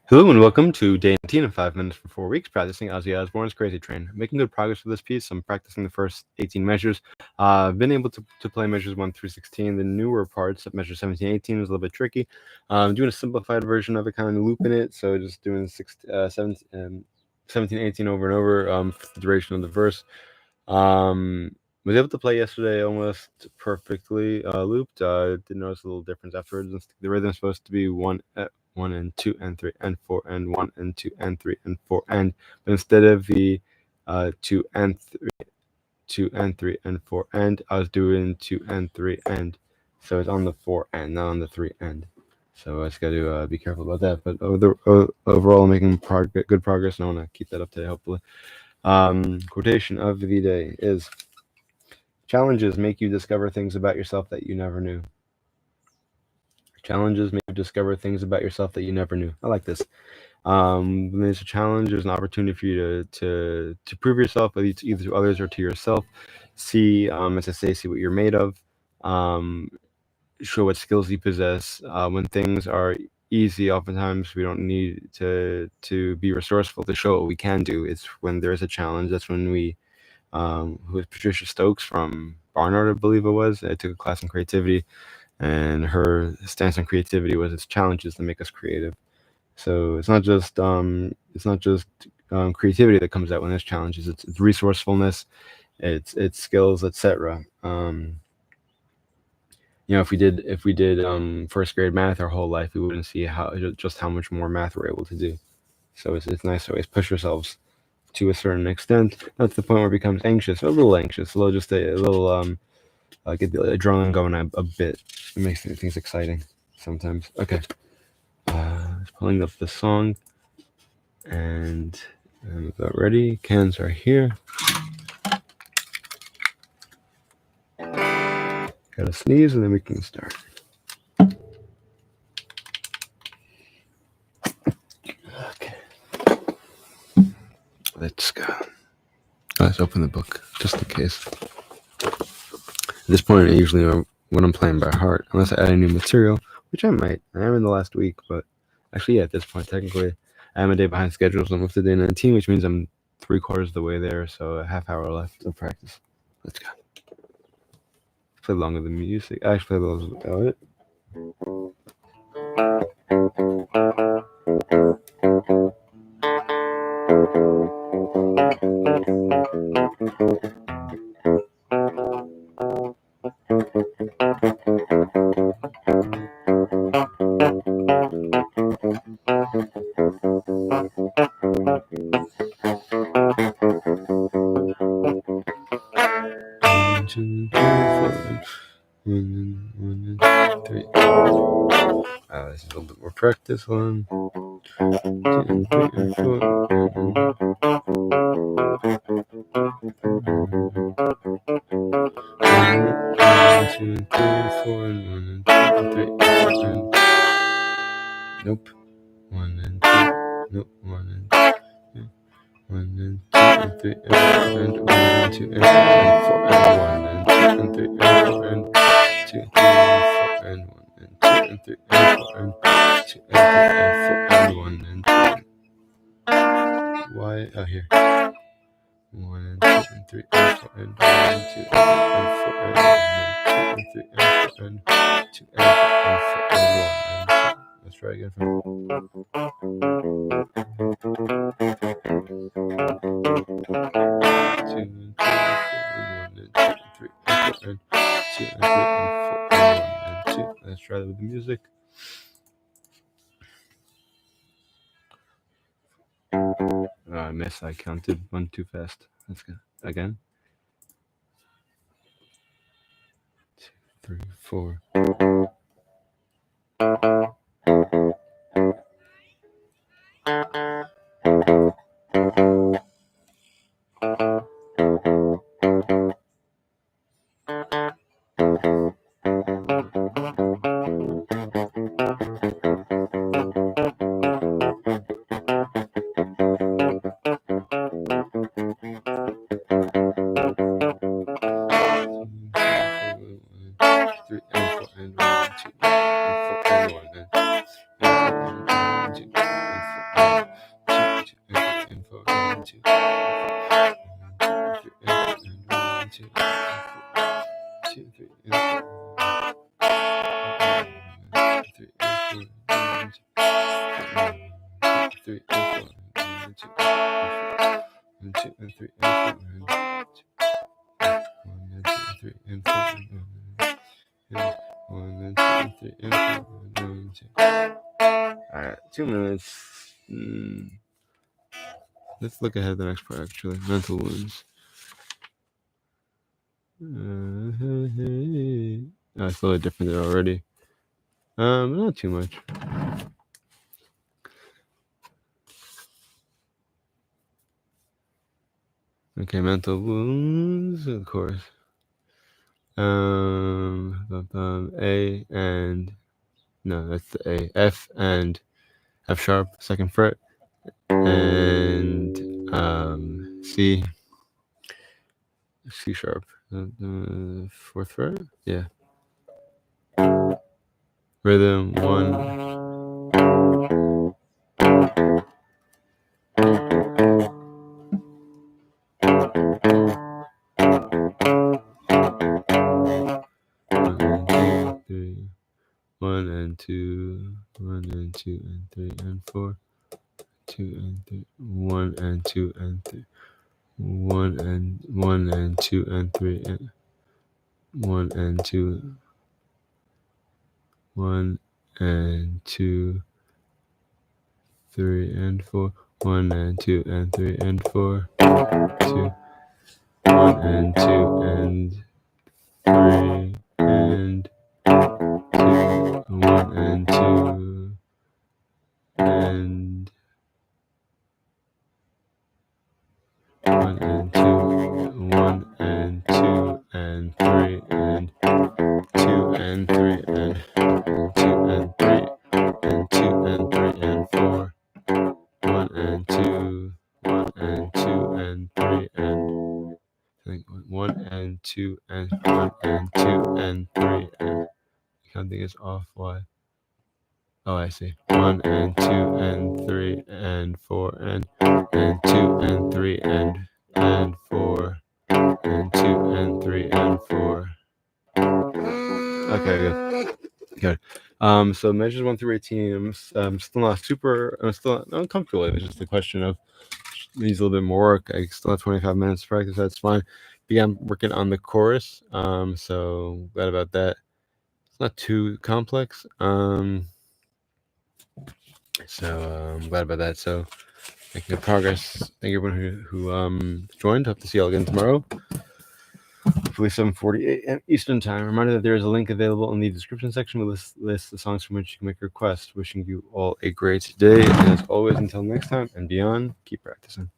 Hello and welcome to day 19 of 5 minutes for 4 weeks, practicing Ozzy Osbourne's Crazy Train. Making good progress with this piece. I'm practicing the first 18 measures. I've been able to play measures 1 through 16. The newer parts of measure 17, 18 is a little bit tricky. I'm doing a simplified version of it, kind of looping it. So just doing 17, 18 over and over for the duration of the verse. Was able to play yesterday almost perfectly looped. Did notice a little difference afterwards. The rhythm's supposed to be 1 and 2 and 3 and 4 and 1 and 2 and 3 and 4 and, but instead of the 2 and 3 and 4 and, I was doing 2 and 3 and, so it's on the 4 and, not on the 3 and. So I just got to be careful about that. But overall, I'm making good progress, and I want to keep that up today, hopefully. Quotation of the day is: challenges make you discover things about yourself that you never knew. Challenges make you discover things about yourself that you never knew. I like this. When there's a challenge, there's an opportunity for you to prove yourself, either to others or to yourself. See, as I say, see what you're made of. Show what skills you possess. When things are easy, oftentimes we don't need to be resourceful to show what we can do. It's when there's a challenge, that's when we, who was Patricia Stokes from Barnard, I believe it was. I took a class in creativity, and her stance on creativity was it's challenges that make us creative. So it's not just creativity that comes out when there's challenges. It's resourcefulness, it's skills, etc. If we did first grade math our whole life, we wouldn't see how much more math we're able to do. So it's nice to always push ourselves to a certain extent, not to the point where it becomes anxious, or a little anxious, a little get the adrenaline going a bit. It makes things exciting sometimes. Okay, just pulling up the song, and I'm about ready. Cans are here. Gotta sneeze, and then we can start. Okay, let's go. Let's open the book, just in case. At this point, I usually know what I'm playing by heart, unless I add any new material, which I might. I am in the last week, but actually, yeah, at this point, technically, I am a day behind schedule, so I'm up to day 19, which means I'm 3/4 of the way there, so a half hour left of practice. Let's go. Play longer than music. I actually play those without it. One, and 3. This is a little bit more practice. 1, 2, and 3, and 4. 1, 2, and 3, and 4, and 1, and 2, and 3, and nope. 1 and 2, nope. 1 and 2, 1 and 2, and 3, and 1 and 2, and 4, and 1 and 2, and 3, and 4, and 2, and 3, and 4, and 1 and 2, and 3, and 4, and 2, and 3, and 4, and 1 and 2. Why? Oh, here. 1 and 2 and 3 and 4 and 1 and 2 and 4 and 3 and 4 and 2 and 4 and 4 and 1 and 2. Let's try again. 2 and 3 and 4 and 1 and 2 and 3 and 4 and 2 and 3 and 4 and 1 and 2. Let's try that with the music. I missed. I counted 1 too fast. Let's go again. 2, 3, 4. 3 and 4. 1 and 2 and 3 and 4. 1 and 2 and 3 and 4. 1 and 2 and 3 and 4. 1 and 2. Alright, 2 minutes. Let's look ahead to the next part, actually. Mental wounds. It's a little different there already. Not too much. Okay, mental wounds, of course. A and no, that's the A. F and F sharp, second fret, and C sharp, fourth fret. Yeah. Rhythm 1. 1 and 2, 1 and 2 and 3 and 4, 2 and 3, 1 and 2 and 3, 1 and 2 and 3 and 1 and 2, 1 and 2, 3 and 4, 1 and 2 and 3 and 4, 2, 1 and 2 and 3 and 2, 1 and 2 and 1 and 2, 1 and 2 and 3 and 2 and 3 and 2 and 3 and 2 and 3 and 4, 1 and 2, 1 and 2 and 3 and I think 1 and 2 and 1 and 2 and 3 and counting is off. Why? Oh, I see. 1 and 2 and 3 and 4 and 2 and 3 and 4 and 2 and 3 and 4. Okay, good. So measures 1 through 18. I'm still not uncomfortable. It's just a question of needs a little bit more work. I still have 25 minutes to practice. That's fine. Began working on the chorus. So glad about that. It's not too complex. So I'm glad about that. So making good progress. Thank you everyone who joined. Hope to see you all again tomorrow. Hopefully 7:40 a.m. Eastern Time. Reminder that there is a link available in the description section with lists the songs from which you can make requests. Wishing you all a great day. And as always, until next time and beyond, keep practicing.